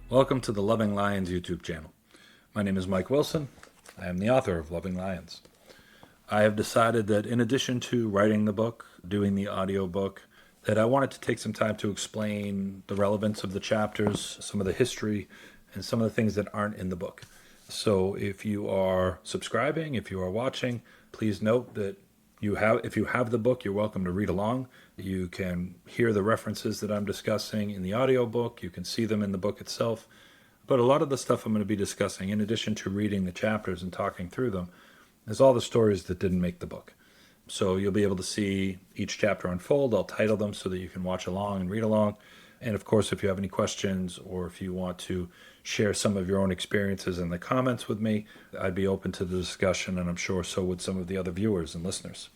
Welcome to the Loving Lions YouTube channel. My name is Mike Wilson. I am the author of Loving Lions. I have decided that in addition to writing the book, doing the audio book, that I wanted to take some time to explain the relevance of the chapters, some of the history, and some of the things that aren't in the book. So if you are subscribing, if you are watching, please note that if you have the book, you're welcome to read along. You can hear the references that I'm discussing in the audio book. You can see them in the book itself. But a lot of the stuff I'm going to be discussing, in addition to reading the chapters and talking through them, is all the stories that didn't make the book. So you'll be able to see each chapter unfold. I'll title them so that you can watch along and read along. And of course, if you have any questions or if you want to share some of your own experiences in the comments with me, I'd be open to the discussion, and I'm sure so would some of the other viewers and listeners.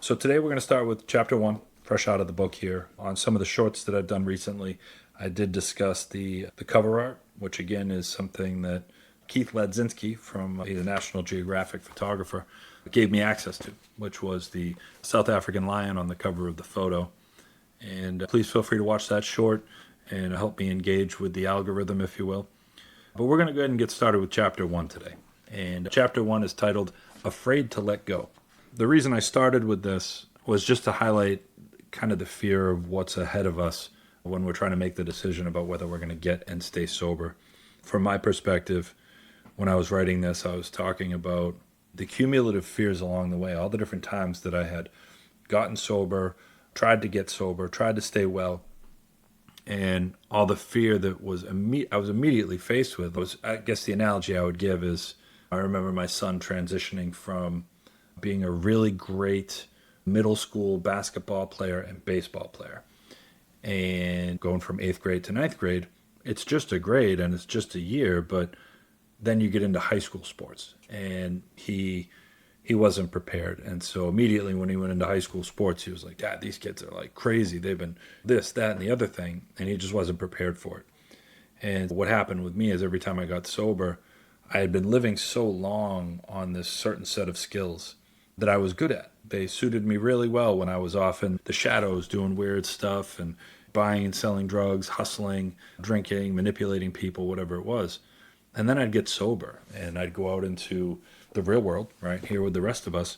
So today we're going to start with chapter 1, fresh out of the book here. On some of the shorts that I've done recently, I did discuss the cover art, which again is something that Keith Ledzinski, from he's a National Geographic photographer, gave me access to, which was the South African lion on the cover of the photo. And please feel free to watch that short and help me engage with the algorithm, if you will. But we're going to go ahead and get started with chapter 1 today. And chapter 1 is titled Afraid to Let Go. The reason I started with this was just to highlight kind of the fear of what's ahead of us when we're trying to make the decision about whether we're going to get and stay sober. From my perspective, when I was writing this, I was talking about the cumulative fears along the way, all the different times that I had gotten sober, tried to get sober, tried to stay well, and all the fear that I was immediately faced with. I guess the analogy I would give is I remember my son transitioning from being a really great middle school basketball player and baseball player, and going from 8th grade to 9th grade. It's just a grade and it's just a year, but then you get into high school sports, and he wasn't prepared. And so immediately when he went into high school sports, he was like, Dad, these kids are like crazy. They've been this, that, and the other thing. And he just wasn't prepared for it. And what happened with me is every time I got sober, I had been living so long on this certain set of skills that I was good at. They suited me really well when I was off in the shadows doing weird stuff and buying and selling drugs, hustling, drinking, manipulating people, whatever it was. And then I'd get sober and I'd go out into the real world, right here with the rest of us.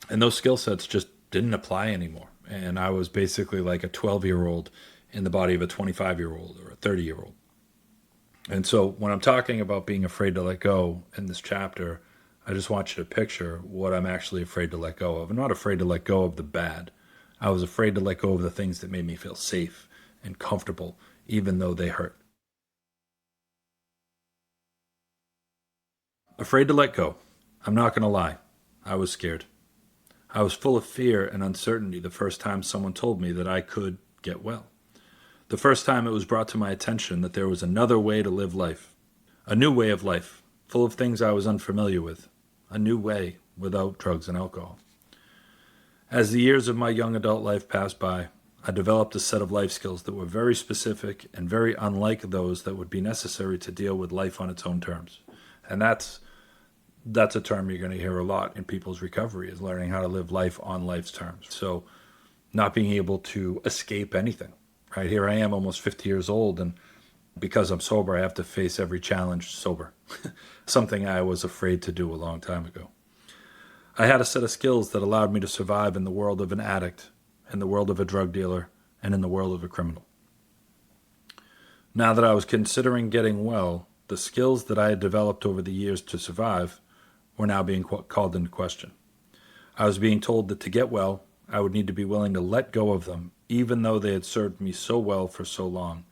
And those skill sets just didn't apply anymore. And I was basically like a 12-year-old in the body of a 25-year-old or a 30-year-old. And so when I'm talking about being afraid to let go in this chapter, I just want you to picture what I'm actually afraid to let go of. I'm not afraid to let go of the bad. I was afraid to let go of the things that made me feel safe and comfortable, even though they hurt. Afraid to let go. I'm not going to lie. I was scared. I was full of fear and uncertainty the first time someone told me that I could get well. The first time it was brought to my attention that there was another way to live life. A new way of life, full of things I was unfamiliar with. A new way without drugs and alcohol. As the years of my young adult life passed by, I developed a set of life skills that were very specific and very unlike those that would be necessary to deal with life on its own terms. And that's a term you're going to hear a lot in people's recovery, is learning how to live life on life's terms. So not being able to escape anything. Right here I am almost 50 years old, and because I'm sober, I have to face every challenge sober. Something I was afraid to do a long time ago. I had a set of skills that allowed me to survive in the world of an addict, in the world of a drug dealer, and in the world of a criminal. Now that I was considering getting well, the skills that I had developed over the years to survive were now being called into question. I was being told that to get well, I would need to be willing to let go of them, even though they had served me so well for so long,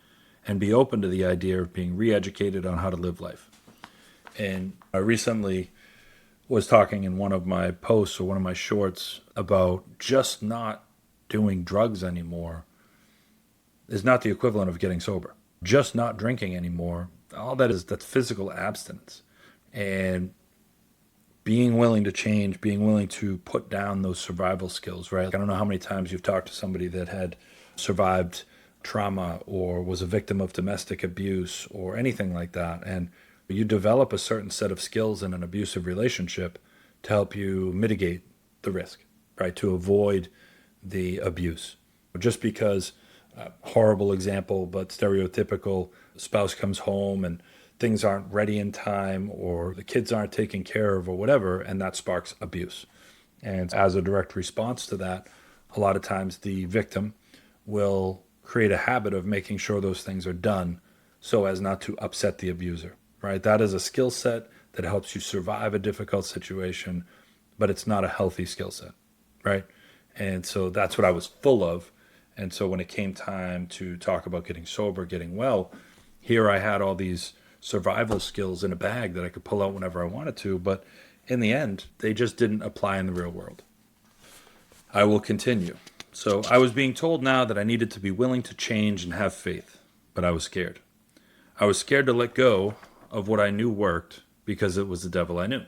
and be open to the idea of being re-educated on how to live life. And I recently was talking in one of my posts or one of my shorts about just not doing drugs anymore is not the equivalent of getting sober. Just not drinking anymore, all that's physical abstinence. And being willing to change, being willing to put down those survival skills, right? I don't know how many times you've talked to somebody that had survived trauma or was a victim of domestic abuse or anything like that. And you develop a certain set of skills in an abusive relationship to help you mitigate the risk, right? To avoid the abuse. Just because Horrible example, but stereotypical. Spouse comes home and things aren't ready in time, or the kids aren't taken care of, or whatever, and that sparks abuse. And as a direct response to that, a lot of times the victim will create a habit of making sure those things are done so as not to upset the abuser, right? That is a skill set that helps you survive a difficult situation, but it's not a healthy skill set, right? And so that's what I was full of. And so when it came time to talk about getting sober, getting well, here I had all these survival skills in a bag that I could pull out whenever I wanted to, but in the end, they just didn't apply in the real world. I will continue. So I was being told now that I needed to be willing to change and have faith, but I was scared. I was scared to let go of what I knew worked because it was the devil I knew.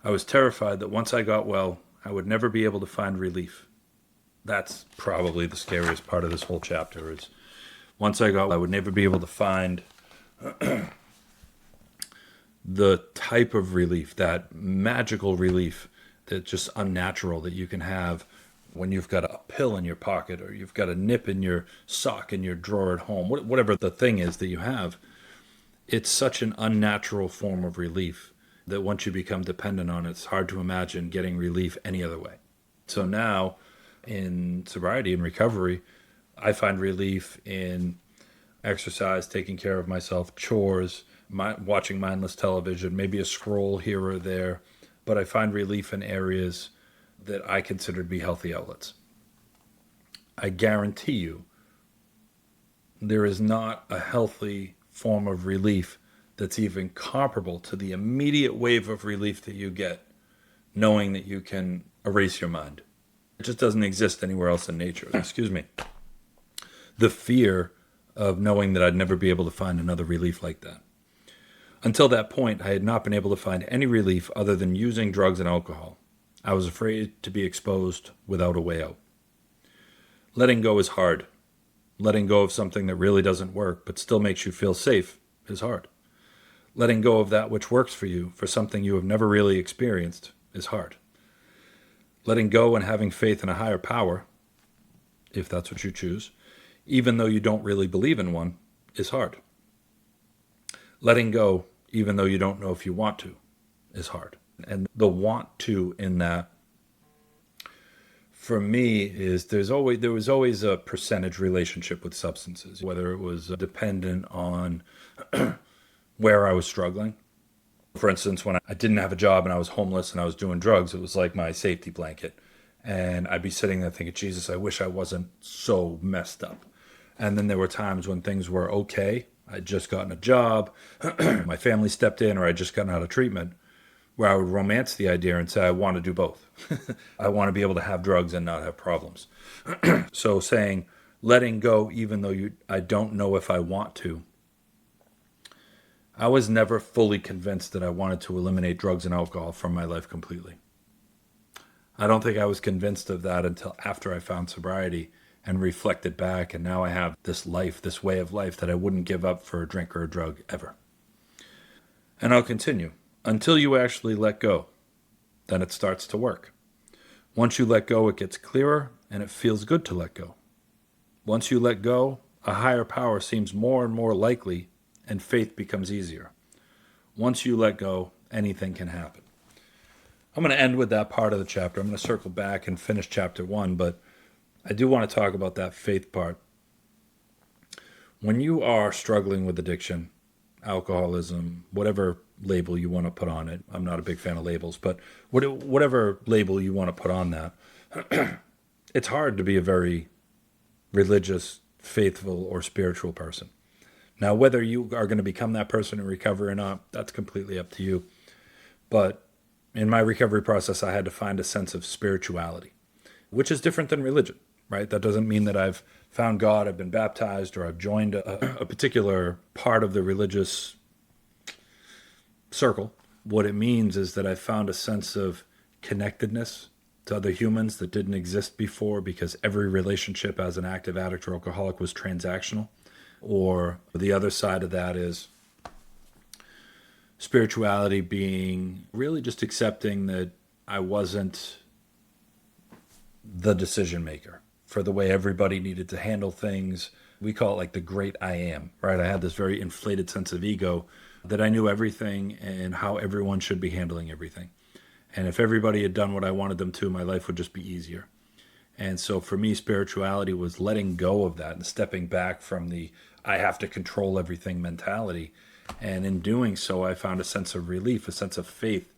I was terrified that once I got well, I would never be able to find relief. That's probably the scariest part of this whole chapter is once I got well, I would never be able to find the type of relief, that magical relief that's just unnatural that you can have when you've got a pill in your pocket or you've got a nip in your sock in your drawer at home, whatever the thing is that you have. It's such an unnatural form of relief that once you become dependent on it, it's hard to imagine getting relief any other way. So now in sobriety and recovery, I find relief in exercise, taking care of myself, chores, watching mindless television, maybe a scroll here or there, but I find relief in areas that I consider to be healthy outlets. I guarantee you there is not a healthy form of relief that's even comparable to the immediate wave of relief that you get knowing that you can erase your mind. It just doesn't exist anywhere else in nature. Excuse me. The fear of knowing that I'd never be able to find another relief like that. Until that point, I had not been able to find any relief other than using drugs and alcohol. I was afraid to be exposed without a way out. Letting go is hard. Letting go of something that really doesn't work but still makes you feel safe is hard. Letting go of that which works for you for something you have never really experienced is hard. Letting go and having faith in a higher power, if that's what you choose, even though you don't really believe in one, is hard. Letting go, even though you don't know if you want to, is hard. And the want to in that, for me, is there was always a percentage relationship with substances, whether it was dependent on where I was struggling. For instance, when I didn't have a job and I was homeless and I was doing drugs, it was like my safety blanket. And I'd be sitting there thinking, Jesus, I wish I wasn't so messed up. And then there were times when things were okay. I'd just gotten a job, my family stepped in, or I'd just gotten out of treatment, where I would romance the idea and say, I want to do both. I want to be able to have drugs and not have problems. So saying, letting go, even though I don't know if I want to. I was never fully convinced that I wanted to eliminate drugs and alcohol from my life completely. I don't think I was convinced of that until after I found sobriety and reflected back, and now I have this life, this way of life that I wouldn't give up for a drink or a drug ever. And I'll continue. Until you actually let go, then it starts to work. Once you let go, it gets clearer, and it feels good to let go. Once you let go, a higher power seems more and more likely, and faith becomes easier. Once you let go, anything can happen. I'm going to end with that part of the chapter. I'm going to circle back and finish chapter 1, but I do want to talk about that faith part. When you are struggling with addiction, alcoholism, whatever label you want to put on it, I'm not a big fan of labels, but whatever label you want to put on that, it's hard to be a very religious, faithful, or spiritual person. Now, whether you are going to become that person in recovery or not, that's completely up to you. But in my recovery process, I had to find a sense of spirituality, which is different than religion, right? That doesn't mean that I've found God, I've been baptized, or I've joined a particular part of the religious circle. What it means is that I found a sense of connectedness to other humans that didn't exist before, because every relationship as an active addict or alcoholic was transactional. Or the other side of that is spirituality being really just accepting that I wasn't the decision maker. for the way everybody needed to handle things. We call it like the great I am, right? I had this very inflated sense of ego that I knew everything and how everyone should be handling everything. And if everybody had done what I wanted them to, my life would just be easier. And so for me, spirituality was letting go of that and stepping back from the I have to control everything mentality. And in doing so, I found a sense of relief, a sense of faith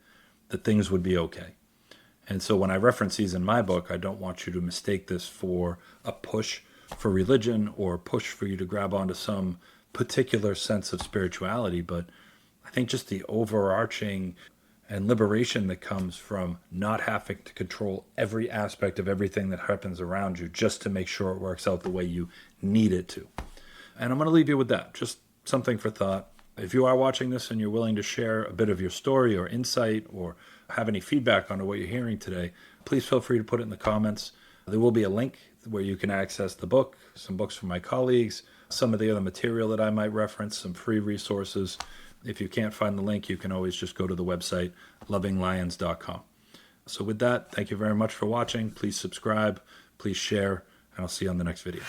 that things would be okay. And so when I reference these in my book, I don't want you to mistake this for a push for religion or a push for you to grab onto some particular sense of spirituality, but I think just the overarching and liberation that comes from not having to control every aspect of everything that happens around you just to make sure it works out the way you need it to. And I'm going to leave you with that, just something for thought. If you are watching this and you're willing to share a bit of your story or insight or have any feedback on what you're hearing today, please feel free to put it in the comments. There will be a link where you can access the book, some books from my colleagues, some of the other material that I might reference, some free resources. If you can't find the link, you can always just go to the website, lovinglions.com. So with that, thank you very much for watching. Please subscribe, please share, and I'll see you on the next video.